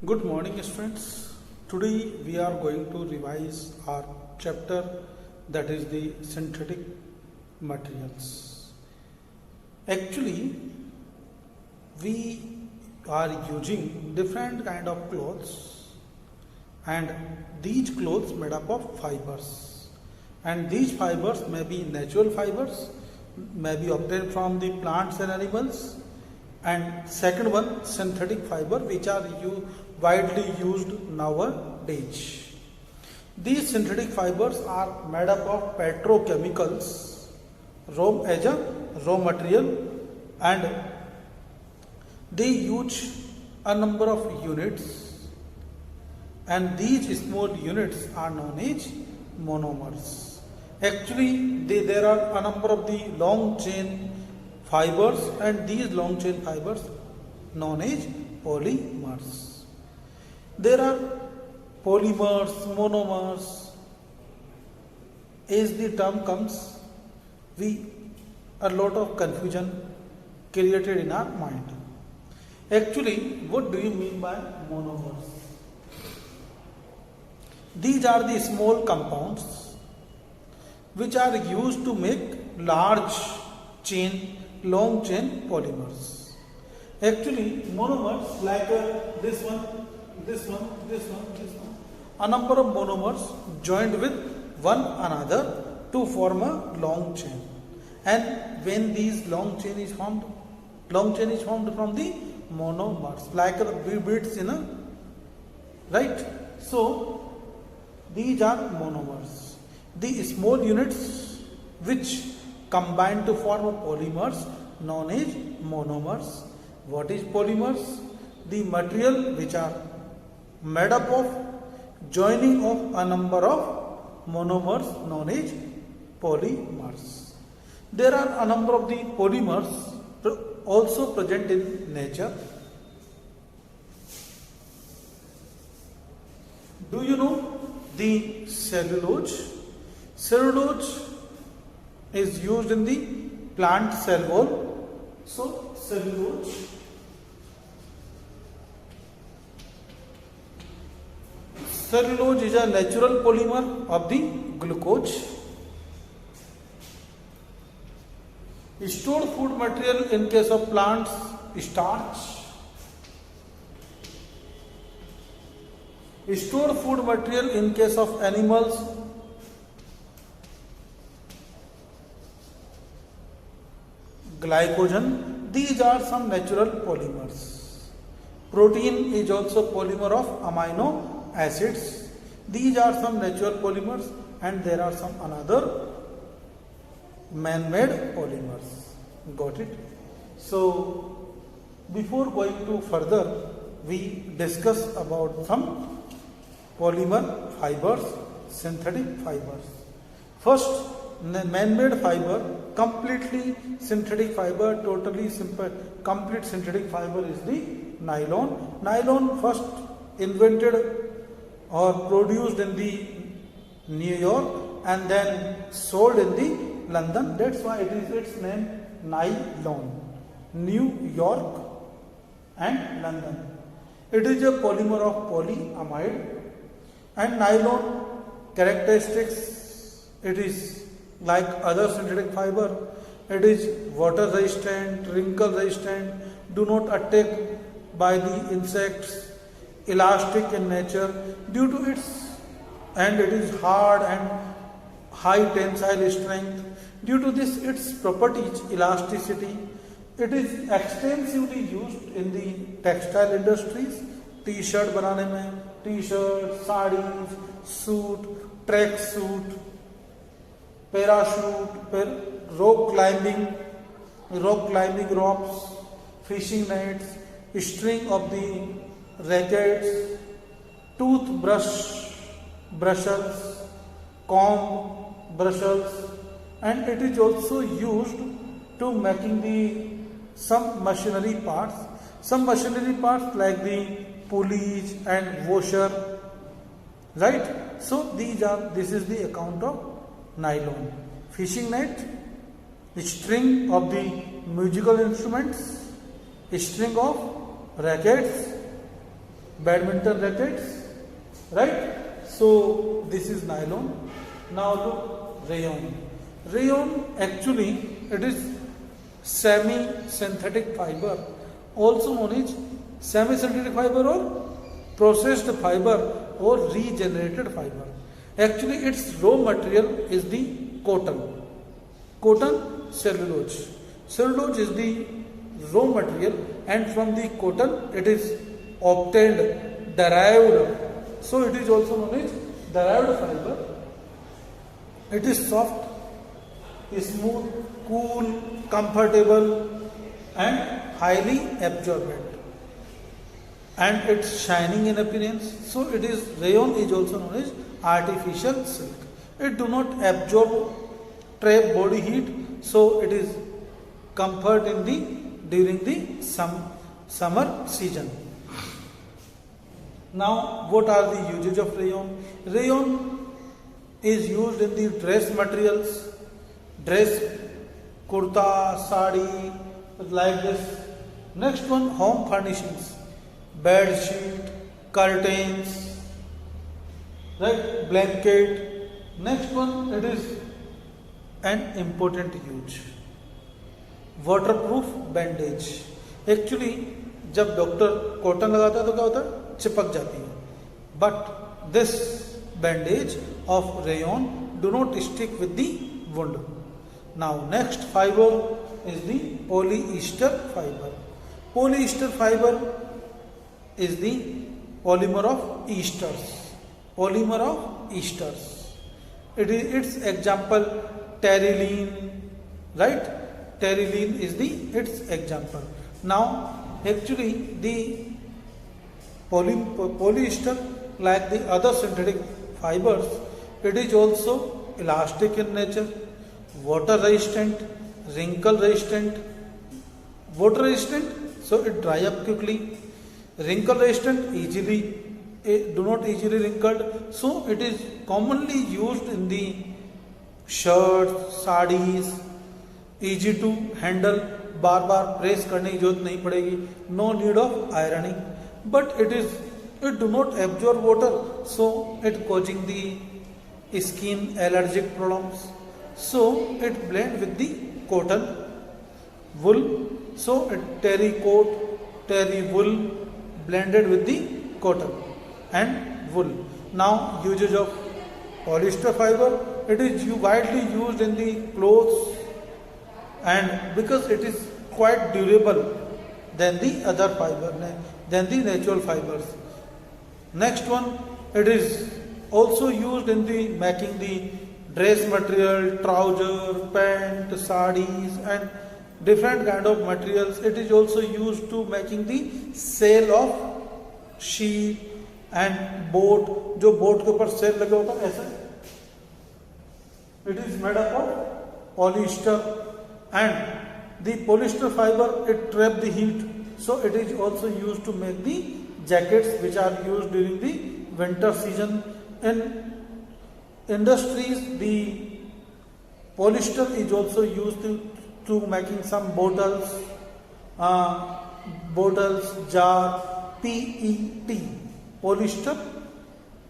Good morning, students. Today we are going to revise our chapter, that is the synthetic materials. Actually, we are using different kind of clothes, and these clothes made up of fibers, and these fibers may be natural fibers, may be obtained from the plants and animals, and second one synthetic fiber, which are widely used nowadays. These synthetic fibers are made up of petrochemicals as a raw material, and they use a number of units, and these small units are known as monomers. Actually, there are a number of the long chain fibers, and these long chain fibers known as polymers. There are polymers, monomers. As the term comes, a lot of confusion created in our mind. Actually, what do you mean by monomers? These are the small compounds which are used to make long chain polymers. Actually, monomers like this one, a number of monomers joined with one another to form a long chain. And when these long chain is formed from the monomers, like beads in a, right? So these are monomers. The small units which combine to form polymers known as monomers. What is polymers? The material which are made up of joining of a number of monomers known as polymers. There are a number of the polymers also present in nature. Do you know the cellulose? Cellulose is used in the plant cell wall. So cellulose is a natural polymer of the glucose. Stored food material in case of plants, starch. Stored food material in case of animals, glycogen. These are some natural polymers. Protein is also polymer of amino acids. These are some natural polymers, and there are some another man-made polymers. Got it? So before going to further, we discuss about some polymer fibers, synthetic fibers. First, man-made fiber, completely synthetic fiber, totally simple, complete synthetic fiber is the nylon. Nylon first invented or produced in the New York and then sold in the London. That's why it is its name nylon. New York and London. It is a polymer of polyamide, and nylon characteristics, it is like other synthetic fiber. It is water resistant, wrinkle resistant, do not attack by the insects, elastic in nature due to and it is hard and high tensile strength. Due to this its properties, elasticity, it is extensively used in the textile industries. T-shirt बनाने में, T-shirt, sarees, suit, track suit, parachute, rock climbing ropes, fishing nets, string of the rackets, brushes, comb brushes, and it is also used to making some machinery parts like the pulleys and washer, right? So this is the account of nylon. Fishing net, string of the musical instruments, string of rackets, badminton rackets, right? So this is nylon. Now look, rayon. Rayon actually it is semi-synthetic fiber, also known as semi-synthetic fiber or processed fiber or regenerated fiber. Actually its raw material is the cotton. Cotton, cellulose. Cellulose is the raw material, and from the cotton it is obtained, derived. So it is also known as derived fiber. It is soft, smooth, cool, comfortable and highly absorbent, and it's shining in appearance. So it is, rayon is also known as artificial silk. It do not absorb, trap body heat, so it is comfort in the during the summer season. Now what are the uses of rayon? Rayon is used in the dress materials, dress, kurta, sari, like this. Next one, home furnishings, bed sheet, curtains, right, blanket. Next one, it is an important use, waterproof bandage. Actually जब doctor cotton लगाता है तो क्या होता है, चिपक जाती है, but this bandage of rayon do not stick with the wound. Now next fiber is the polyester fiber. Polyester fiber is the polymer of esters. Polymer of esters. It is its example terylene, right? Terylene is the its example. Now actually the polyester, like the other synthetic fibers, it is also elastic in nature, water resistant, wrinkle resistant. Water resistant, so it dry up quickly. Wrinkle resistant, do not easily wrinkled, so it is commonly used in the shirts, sarees, easy to handle, bar bar press करने की जरूरत नहीं पड़ेगी, no need of ironing, but it do not absorb water, so it causing the skin allergic problems. So it blend with the cotton, wool, so it terry coat, terry wool blended with the cotton and wool. Now usage of polyester fiber, it is widely used in the clothes, and because it is quite durable than the other fiber, than the natural fibers. Next one, it is also used in the making the dress material, trouser, pant, sarees and different kind of materials. It is also used to making the sail of ship and boat. जो boat के ऊपर sail लगा होता है ऐसा, it is made up of polyester, and the polyester fiber it trap the heat, so it is also used to make the jackets which are used during the winter season. In industries, the polyester is also used to making some bottles, jar, PET, polyester,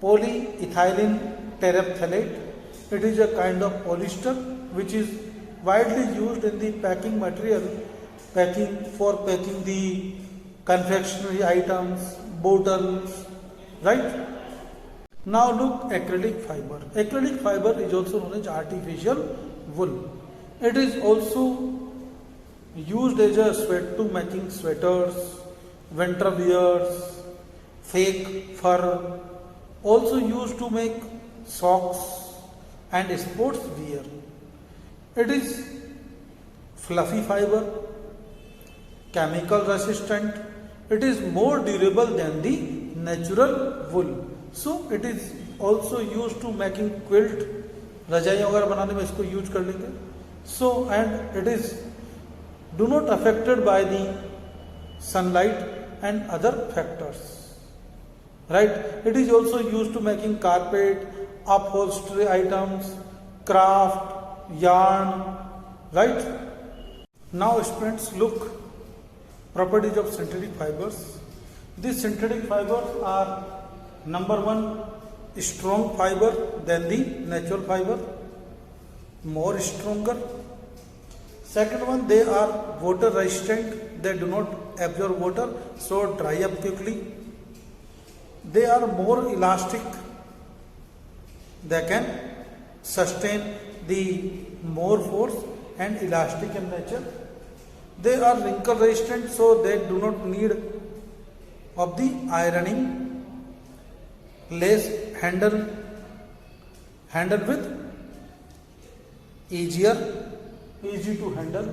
polyethylene terephthalate. It is a kind of polyester which is widely used in the packing material, for packing the confectionery items, bottles, right? Now look, acrylic fiber. Acrylic fiber is also known as artificial wool. It is also used as a sweat to making sweaters, winter wears, fake fur, also used to make socks and sports wear. It is fluffy fiber, chemical resistant. It is more durable than the natural wool. So it is also used to making quilt, रजाई वगैरह बनाने में इसको use कर लेंगे. So and it is do not affected by the sunlight and other factors. Right? It is also used to making carpet, upholstery items, craft, yarn, right? Now students, look, properties of synthetic fibers. These synthetic fibers are number one strong fiber than the natural fiber, more stronger. Second one, they are water resistant, they do not absorb water, so dry up quickly. They are more elastic, they can sustain the more force and elastic in nature. They are wrinkle resistant, so they do not need of the ironing. Lace handle with easy to handle.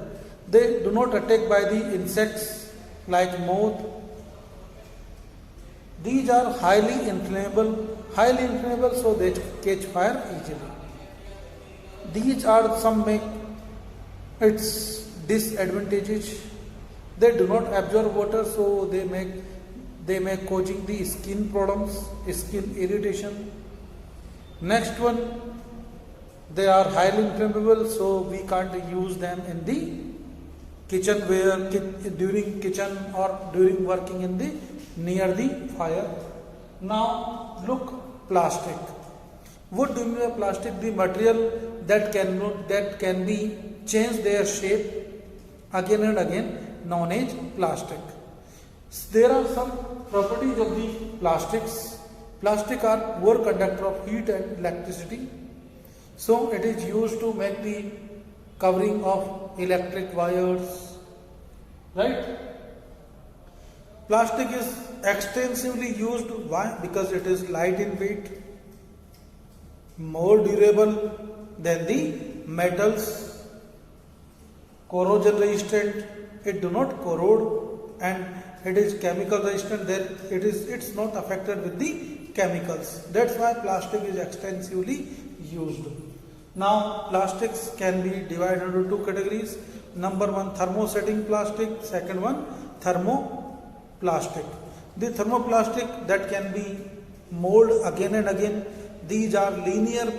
They do not attack by the insects like moth. These are highly inflammable, so they catch fire easily. These are some make its disadvantages. They do not absorb water, so they may causing the skin problems, skin irritation. Next one, they are highly inflammable, so we can't use them in the kitchen during kitchen or during working in the near the fire. Now look, plastic. What do you mean by plastic? The material that can be changed their shape again and again, known as plastic. There are some properties of the plastics. Plastic are poor conductor of heat and electricity. So it is used to make the covering of electric wires. Right? Plastic is extensively used. Why? Because it is light in weight, more durable than the metals, corrosion resistant, it do not corrode, and it is chemical resistant, it's not affected with the chemicals. That's why plastic is extensively used. Now plastics can be divided into two categories. Number one, thermosetting plastic. Second one, thermoplastic. The thermoplastic that can be molded again and again. These are linear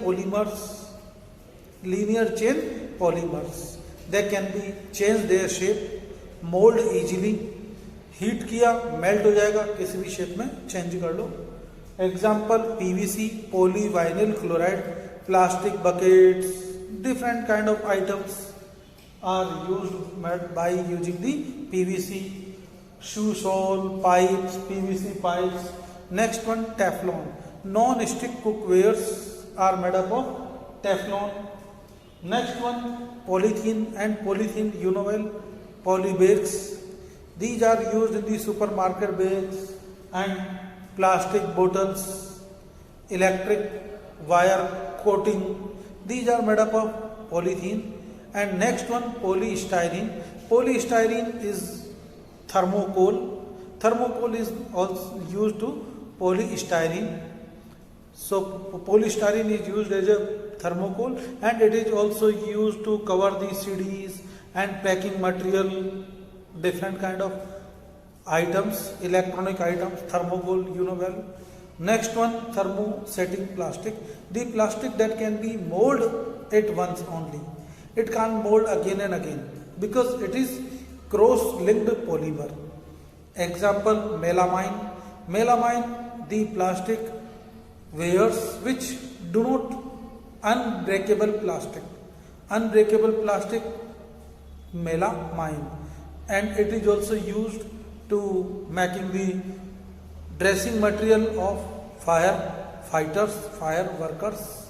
chain polymers. They can be changed their shape, mold easily. Heat किया melt हो जाएगा, किसी भी shape में change कर लो. Example PVC, poly vinyl chloride, plastic buckets, different kind of items are used by using the PVC. Shoe sole, pipes, PVC pipes. Next one, Teflon. Non-stick cookwares are made up of Teflon. Next one, polythene and polythene unival polybags. These are used in the supermarket bags and plastic bottles. Electric wire coating. These are made up of polythene. And next one, polystyrene. Polystyrene is thermocol. Thermocol is also used to polystyrene. So polystyrene is used as a thermocol, and it is also used to cover the CDs and packing material, different kind of items, electronic items, thermocol, unival. Next one, thermosetting plastic. The plastic that can be molded at once only. It can't mold again and again because it is cross-linked polymer. Example, melamine. Melamine, the plastic wares which do not unbreakable plastic. Unbreakable plastic, melamine. And it is also used to making the dressing material of firefighters, fire workers.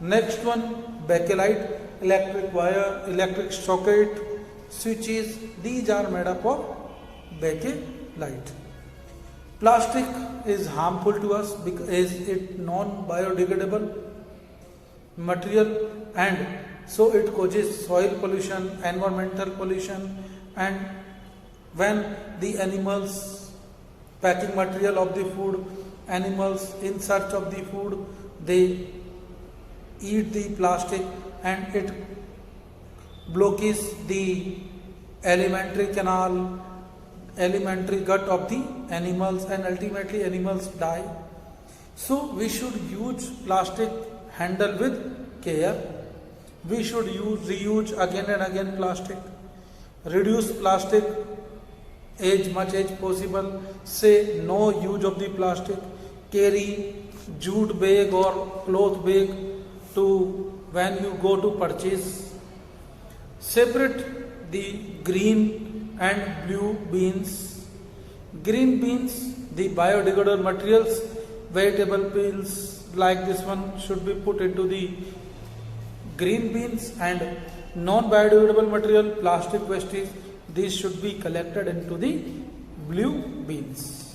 Next one, bakelite, electric wire, electric socket, switches. These are made up of bakelite. Plastic is harmful to us because it non-biodegradable material, and so it causes soil pollution, environmental pollution, and when the animals, packing material of the food, animals in search of the food, they eat the plastic and it blocks the alimentary canal, alimentary gut of the animals, and ultimately animals die. So we should use plastic, handle with care. We should reuse again and again plastic. Reduce plastic as much as possible. Say no use of the plastic. Carry jute bag or cloth bag to when you go to purchase. Separate the green and blue beans. Green beans, the biodegradable materials, vegetable peels like this one should be put into the green beans, and non-biodegradable material, plastic wastage, these should be collected into the blue beans.